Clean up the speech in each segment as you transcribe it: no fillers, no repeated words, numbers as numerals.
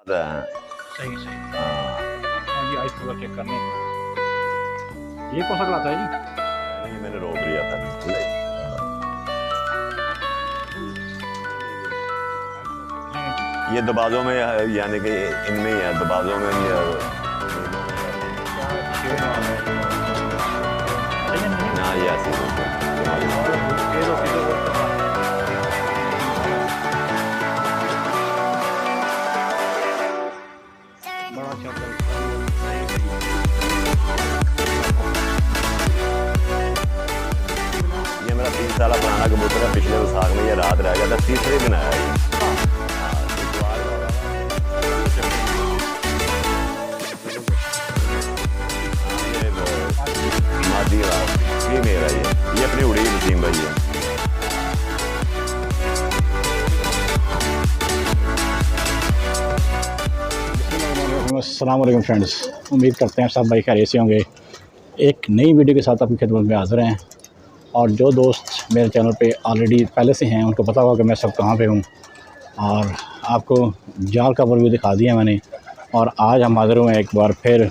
सही सही। हाँ, जी आइस पूरा चेक करने। ये कौन सा खिलाता है जी? ये मैंने रोक लिया था। ये दबाजों में यानी कि इनमें ही है, दबाजों में हाँ ये ऐसी बड़ा अच्छा ये मेरा 3 साल पुराना कबूतर है। पिछले विसाख में ये रात रह गया था, तीसरे दिन आया ये। मादी रात ये मेरा ये अपनी उड़ी वसीम भाई है। अस्सलाम वालेकुम फ्रेंड्स, उम्मीद करते हैं सब भाई खैरियत से होंगे। एक नई वीडियो के साथ आपकी खिदमत में हाज़िर हैं। और जो दोस्त मेरे चैनल पे ऑलरेडी पहले से हैं उनको पता होगा कि मैं सब कहाँ पे हूँ। और आपको जाल का ओवरव्यू दिखा दिया मैंने। और आज हम हाज़िर हुए एक बार फिर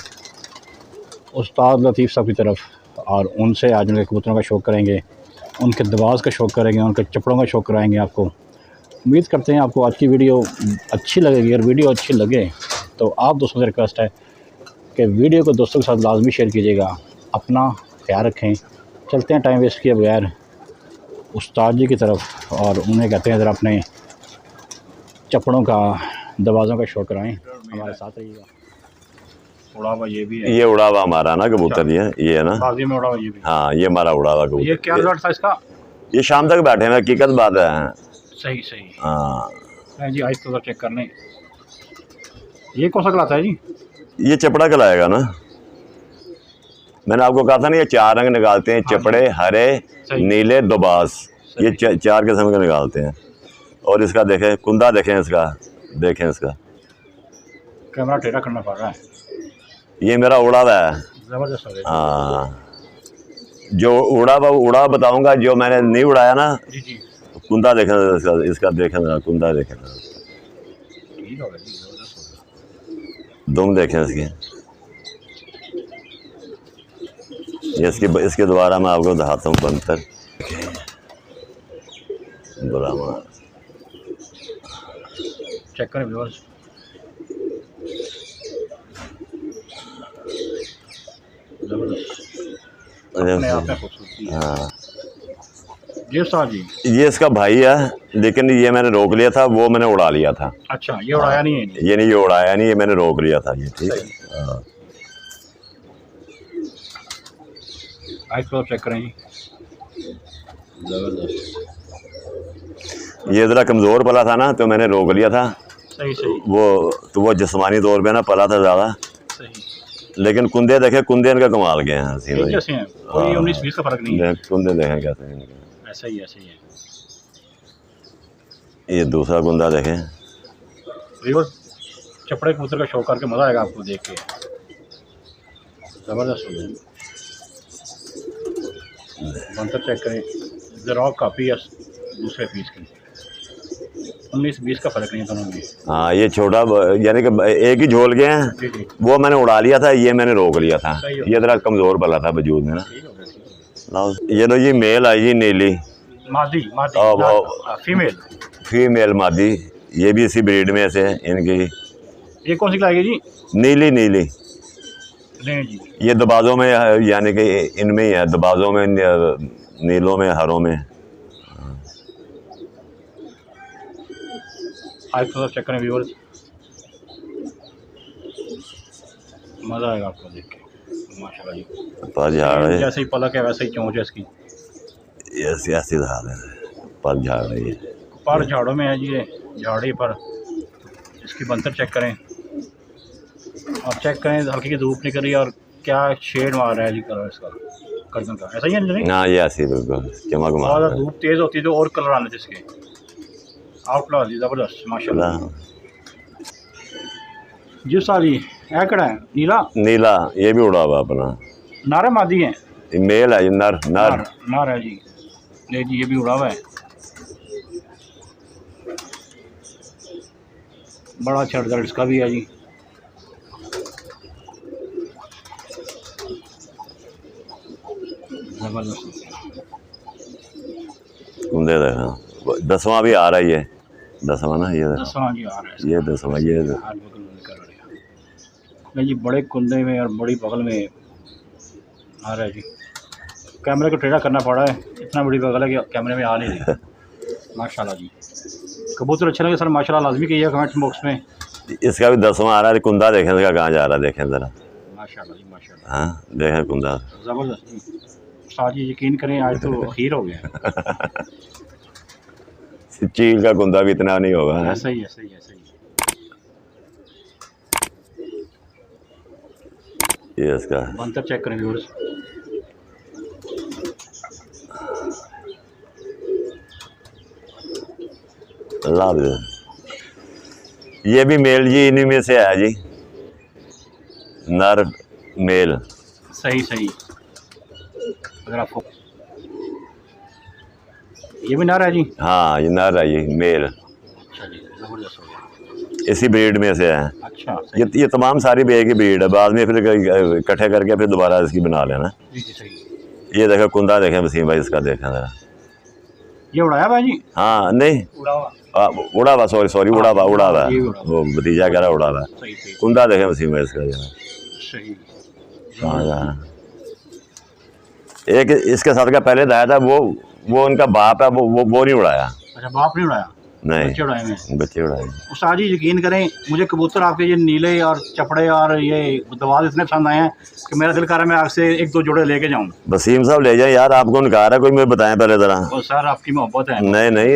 उस्ताद लतीफ़ साहब की तरफ, और उनसे आज उनके कबूतरों का शौक़ करेंगे, उनके दबाज का शौक़ करेंगे, उनके चपड़ों का शौक़ कराएँगे आपको। उम्मीद करते हैं आपको आज की वीडियो अच्छी लगेगी। अगर वीडियो अच्छी लगे तो आप दोस्तों से रिक्वेस्ट है कि वीडियो को दोस्तों के साथ लाजमी शेयर कीजिएगा। अपना ख्याल रखें। चलते हैं टाइम वेस्ट किए बगैर उस्ताद जी की तरफ, और उन्हें कहते हैं ज़रा अपने चपड़ों का दबाजों का शौक़ कराएँ। हमारे साथ रहिएगा। उड़ा हुआ ये भी है, ये उड़ा हुआ हमारा ना कबूतर ये है ना, बाजी में उड़ा हुआ ये भी। हाँ ये हमारा उड़ा हुआ कबूतर। ये क्या रिजल्ट था इसका? ये शाम तक बैठे हैं, हकीकत बात है। सही सही। हाँ जी आइस तो चेक करने। ये कौन सा खिलाता है जी? ये चपड़ा खिलाएगा ना। मैंने आपको कहा था ना, ये 4 रंग निकालते हैं, चपड़े, हरे, नीले, दोबास, ये 4 किस्म के निकालते हैं। और इसका देखें कुंदा, देखें इसका, देखें इसका कैमरा टेढ़ा करना पड़ रहा है। ये मेरा उड़ा हुआ है। ज़बरदस्त हो गया। हाँ, जो उड़ा बताऊंगा, जो मैंने नहीं उड़ाया ना, जी जी कुंदा देखें इसका देखें ना, कुंदा देखें ना, ठीक हो गया जी, ज़बरदस्त हो गया। दुम देखें इसकी। ये इसके दोबारा मैं आपको दिखाता हूँ बंतर। बुरा चेक करें व्यूअर्स। जबरदस्त अपने आप में खूबसूरती है। हाँ, जी साहब जी। ये इसका भाई है, लेकिन ये मैंने रोक लिया था, वो मैंने उड़ा लिया था। अच्छा, ये उड़ाया नहीं है? ये नहीं, ये उड़ाया नहीं, ये मैंने रोक लिया था। ये ठीक है। हाँ, आइस को चेक करें जी। जबरदस्त। ये ज़रा कमज़ोर पला था ना, तो मैंने रोक लिया था। सही सही। वो जिस्मानी तौर पे ना पला था ज़्यादा। सही। लेकिन कुंदे देखे, कुंदे इनका कमाल के हैं। कैसे हैं? कोई 19-20 का फर्क नहीं है। कुंदे देखें कैसे हैं इनके। ऐसा ही है। ये दूसरा कुंदा देखें। व्यूअर्स, चपड़े कबूतर का शौक करके मज़ा आएगा आपको देख के। ज़बरदस्त हो गया। बंतर चेक करें, ज़रा काफ़ी है दूसरे पीस की। 19-20 का फ़र्क नहीं है दोनों में। हाँ, ये छोटा यानी कि एक ही झोल के हैं। जी जी। वो मैंने उड़ा लिया था, ये मैंने रोक लिया था। ये ज़रा कमज़ोर पला था वजूद में ना। ये लो, ये मेल आई जी नीली मादी फीमेल। फीमेल मादी, ये भी इसी ब्रीड में से इनकी। ये कौन सी खिलाएगी जी? नीली नहीं जी। ये दबाजों में यानी कि इनमें ही है, दबाजों में, नीलों में, हरों में। आज थोड़ा चेक करें व्यूअर्स, मज़ा आएगा आपको देख के। माशाल्लाह जी, पर झाड़ है, जैसे ही पलक है वैसे ही चोंच है इसकी। ऐसी हाल है, पर झाड़ रही है। पर झाड़ों में है जी, ये झाड़ी पर। इसकी बंतर चेक करें, और चेक करें हल्की की धूप निकल रही है, और क्या शेड मार रहा है जी कलर इसका, गर्दन का। ऐसा ही है नहीं? हाँ, ये ऐसी बिल्कुल चमक मार। और धूप तेज़ होती है तो और कलर आने थे इसके। आउटला जी ज़बरदस्त माशाल्लाह जी। सारी एकड़ा है नीला, ये भी उड़ा हुआ अपना। नारे मादी है, मेल है, नर है जी। नहीं जी, ये भी उड़ा हुआ है। बड़ा अच्छा रिजल्ट इसका भी है जी। जबरदस्त। कुंदे देखा 10वां भी आ रहा है, ये 10वां ना, ये 10वां जी आ रहा है, ये 10वां, ये हाथ बगल में कर रहे हैं। नहीं जी, बड़े कुंदे में और बड़ी बगल में आ रहा है जी। कैमरे को टेढ़ा करना पड़ा है, इतना बड़ी बगल है कि कैमरे में आ नहीं रही। माशाल्लाह जी, कबूतर अच्छे लगे सर, माशाल्लाह लाजमी कहिए कमेंट बॉक्स में। इसका भी 10वां आ रहा है। कुंदा देखें इसका कहाँ जा रहा है, देखें ज़रा। माशाल्लाह जी माशाल्लाह। हाँ देखें कुंदा, ज़बरदस्त जी। उस्ताद जी यकीन करें आज तो अखीर हो गया। चील का कुंदा भी इतना नहीं होगा। ऐसा ही ऐसा ही ऐसा ही। ये इसका बंतर चेक करें व्यूअर्स। अल्लाह हाफ़िज़। ये भी मेल जी, इन्हीं में से है जी, नर मेल। सही सही। अगर आपको ये भी नर है जी। हाँ ये नर है, ये मेल। अच्छा जी, ज़बरदस्त हो गया। इसी ब्रीड में से है। अच्छा ये तमाम सारी बे की ब्रीड है, बाद में फिर इकट्ठे करके फिर दोबारा इसकी बना लेना। जी जी सही। ये देखो कुंदा देखें वसीम भाई, इसका देखें ज़रा। ये उड़ाया भाई जी? हाँ नहीं उड़ा हुआ। उड़ा हुआ, सॉरी उड़ा हुआ, उड़ा हुआ, ये उड़ा हुआ। वो भतीजा कह रहा उड़ा हुआ। सही सही कुंदा देखें वसीम भाई इसका जरा। सही। हाँ यार, एक इसके साथ का पहले लाया था, वो उनका बाप है, वो नहीं उड़ाया। अच्छा बाप नहीं उड़ाया, नहीं बच्चे उड़ाए हैं। बच्चे उड़ाए। उस्ताद जी यकीन करें, मुझे कबूतर आपके ये नीले और चपड़े और ये दवाज इतने पसंद आए हैं कि मेरा दिल कर रहा है मैं आपसे एक दो जोड़े लेके जाऊं। वसीम साहब ले जाए यार, आपको उनका रहा कोई, मुझे बताएं पहले ज़रा। और सर आपकी मोहब्बत है। नहीं नहीं,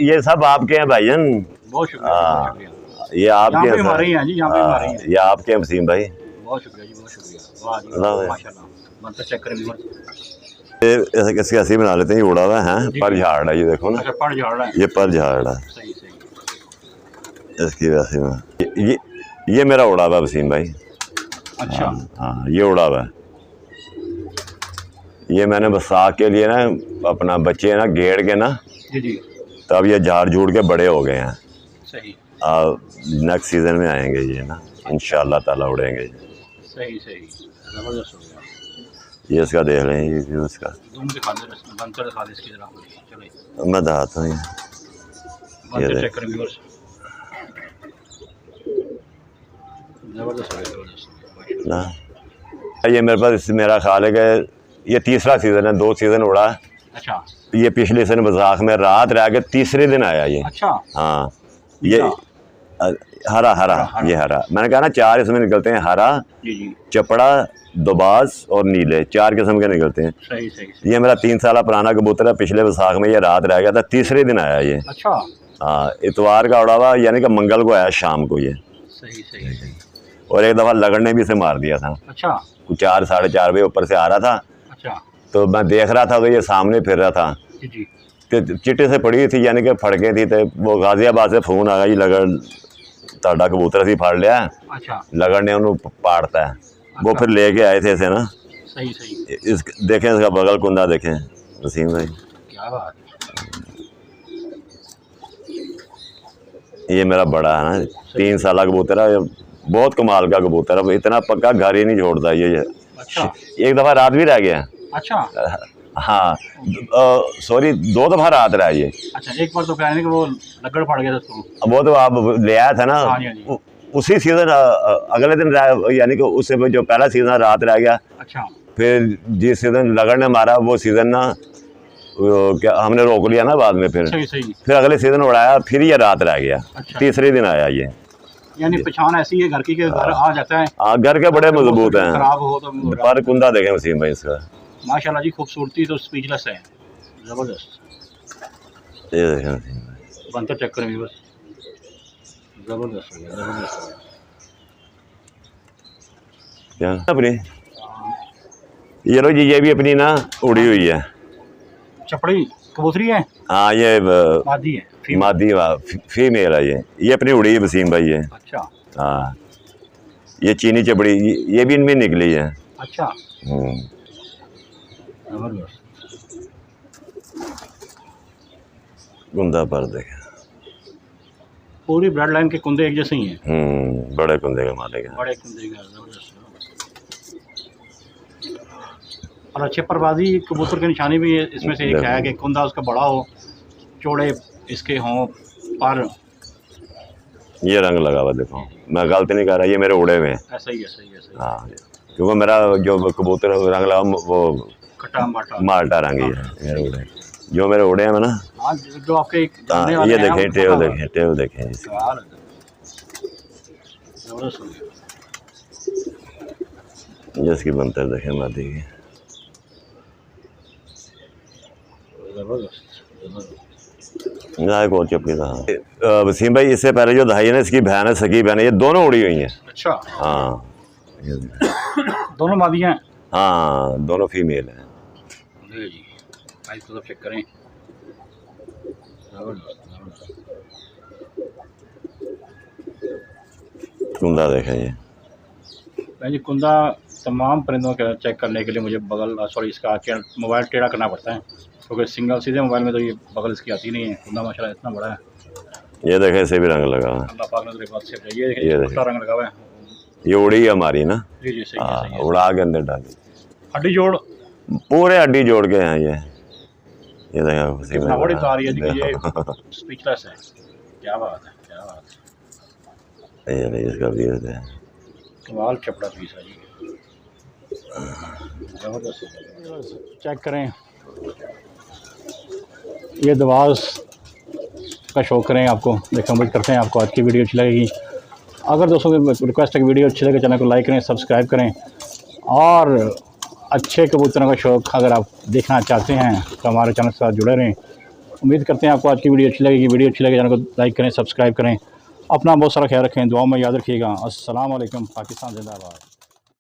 ये सब आपके हैं भाईजान। बहुत शुक्रिया, हाँ बहुत शुक्रिया। ये आपके हैं हमारे ही हैं जी, यहाँ पे हमारे ही हैं। ये आपके हैं वसीम भाई। बहुत शुक्रिया जी, बहुत शुक्रिया। वाह जी अल्लाह माशाल्लाह। बंतर चेक करें व्यूअर्स। इसके ऐसे बना लेते हैं, ये उड़ा हुआ है, पर झाड़ है, ये देखो ना। अच्छा पड़ झाड़ रहा है। ये पर झाड़ है सही सही। इसकी वैसे में। ये मेरा उड़ा हुआ है वसीम भाई। अच्छा हाँ ये उड़ा हुआ है। ये मैंने बसाख के लिए ना अपना बच्चे ना गेड़ के ना, जी जी तब ये झाड़ झूड़ के बड़े हो गए हैं। सही। नेक्स्ट सीज़न में आएंगे ये ना, इंशाल्लाह ताला उड़ेंगे। सही सही, ज़बरदस्त हो गया। ये इसका देख लें, ये इसका धूम दिखा दे, बंतर दिखा दे इसकी जरा। चलिए मैं दिखाता हूँ। बंतर चेक करें व्यूअर्स। ज़बरदस्त हो गया, ज़बरदस्त ना ये मेरे पास मेरा ख्याल है कि ये तीसरा सीज़न है, 2 सीज़न उड़ा। अच्छा ये पिछले सीज़न बसाख में रात रह के तीसरे दिन आया ये। अच्छा। हाँ ये हरा हरा, ये हरा, मैंने कहा ना 4 इसमें निकलते हैं, हरा जी जी चपड़ा दोबास और नीले, 4 किस्म के निकलते हैं। सही सही। ये मेरा 3 साल पुराना कबूतर है, पिछले वसाख में ये रात रह गया था, तीसरे दिन आया ये। अच्छा हाँ इतवार का उड़ा हुआ, यानी कि मंगल को आया शाम को ये। सही सही सही। और एक दफ़ा लगड़ ने भी इसे मार दिया था। अच्छा कुछ 4 साढ़े 4 बजे ऊपर से आ रहा था, अच्छा। तो मैं देख रहा था तो ये सामने फिर रहा था जी जी कि चिट्टे से पड़ी थी, यानी कि फड़के थी, तो वो गाजियाबाद से फ़ोन आ गया जी लगड़ ताड़ा कबूतर सी फाड़ लिया। अच्छा लगड़ ने उन्होंने पाड़ता है। वो फिर लेके आए थे इसे ना। सही सही। इस देखें इसका बगल कुंदा देखें वसीम भाई, क्या बात। ये मेरा बड़ा है ना, 3 साल कबूतर है, बहुत कमाल का कबूतर है, इतना पक्का घर ही नहीं छोड़ता ये। अच्छा एक दफ़ा रात भी रह गया। अच्छा हाँ सॉरी 2 दफ़ा रात रहा ये। अच्छा, एक बार तो कहने कि वो लगड़ पड़ गया था उसको। वो तो आप ले आया था ना, हाँ जी, हाँ जी। उसी सीज़न अगले दिन यानी कि उससे जो पहला सीज़न रात रह गया। अच्छा फिर जिस सीज़न लगड़ ने मारा वो सीज़न ना क्या हमने रोक लिया ना बाद में, फिर सही सही। फिर अगले सीज़न उड़ाया, फिर ये रात रह गया। अच्छा। तीसरे दिन आया ये। यानी पहचान ऐसी है घर की के घर आ जाता है। हाँ घर के बड़े मजबूत हैं। खराब हो तो पर कुंदा देखें वसीम भाई इसका, माशाल्लाह जी, खूबसूरती तो स्पीचलेस है, जबरदस्त। ये देखें वसीम भाई, बंतर चक्कर में बस जबरदस्त हो गया, जबरदस्त हो गया। क्या अपनी ये लो जी, ये भी अपनी ना उड़ी हुई है। चपड़ी कबूतरी है। हाँ ये मादी है, मादी फीमेल है ये अपनी उड़ी है वसीम भाई ये। अच्छा हाँ ये चीनी चपड़ी ये भी इनमें निकली है। अच्छा जबरदस्त। गुंदा पर देखें, पूरी ब्लड लाइन के कुंदे एक जैसे ही हैं। बड़े कुंदे के मालिक हैं। बड़े कुंदे का ज़बरदस्त। और अच्छे परवाजी कबूतर की निशानी भी इसमें से एक है कि कुंदा उसका बड़ा हो, चौड़े इसके हों पर। ये रंग लगा हुआ देखो, मैं गलत नहीं कर रहा, ये मेरे उड़े में ऐसा ही ऐसा ही ऐसा ही। हाँ, क्योंकि मेरा जो कबूतर रंग लगा वो खट्टा माटा माल्टा रंग ही है मेरे उड़े, जो मेरे उड़े हैं ना। हाँ, जो आपके हाँ, ये देखें टेल देखें, टेल देखें ज़बरदस्त हो गया। जिसकी बनतर देखें मादी की, ना को चपकी था। वसीम भाई, इससे पहले जो दहाई है ना, इसकी बहन है, सगी बहन है, ये दोनों उड़ी हुई हैं। अच्छा, हाँ दोनों मादियाँ हैं। हाँ, दोनों फीमेल हैं। जी, आइए तो चेक करें। कुंदा देखें ये जी, कुंदा तमाम परिंदों का चेक करने के लिए मुझे बगल इसका मोबाइल टेढ़ा करना पड़ता है, क्योंकि सिंगल सीधे मोबाइल में तो ये बगल इसकी आती नहीं है। कुंदा माशाल्लाह इतना बड़ा है। ये देखें, इसे भी रंग लगा हुआ है। अल्लाह पाक ने तेरे पास से ये देखें रंग लगा हुआ है। ये उड़ी है हमारी ना। जी जी, सही हाँ, है। उड़ा के अंदर डाली, हड्डी जोड़ पूरे हड्डी जोड़ के हैं ये देखें। बड़ी आ रही है जी, ये स्पीचलेस है। क्या बात है, क्या बात है। ये नहीं, इसका भी है कमाल चपड़ा पीस है जी, ज़बरदस्त। चेक करें, ये दवाज़ का शौक़ करें आपको, देखो उम्मीद करते हैं आपको आज की वीडियो अच्छी लगेगी। अगर दोस्तों की रिक्वेस्ट है कि वीडियो अच्छी लगे, चैनल को लाइक करें, सब्सक्राइब करें। और अच्छे कबूतरों का शौक़ अगर आप देखना चाहते हैं तो हमारे चैनल के साथ जुड़े रहें। उम्मीद करते हैं आपको आज की वीडियो अच्छी लगेगी। वीडियो अच्छी लगे चैनल को लाइक करें, सब्सक्राइब करें। अपना बहुत सारा ख्याल रखें, दुआ में याद रखिएगा। अस्सलाम वालेकुम। पाकिस्तान जिंदाबाद।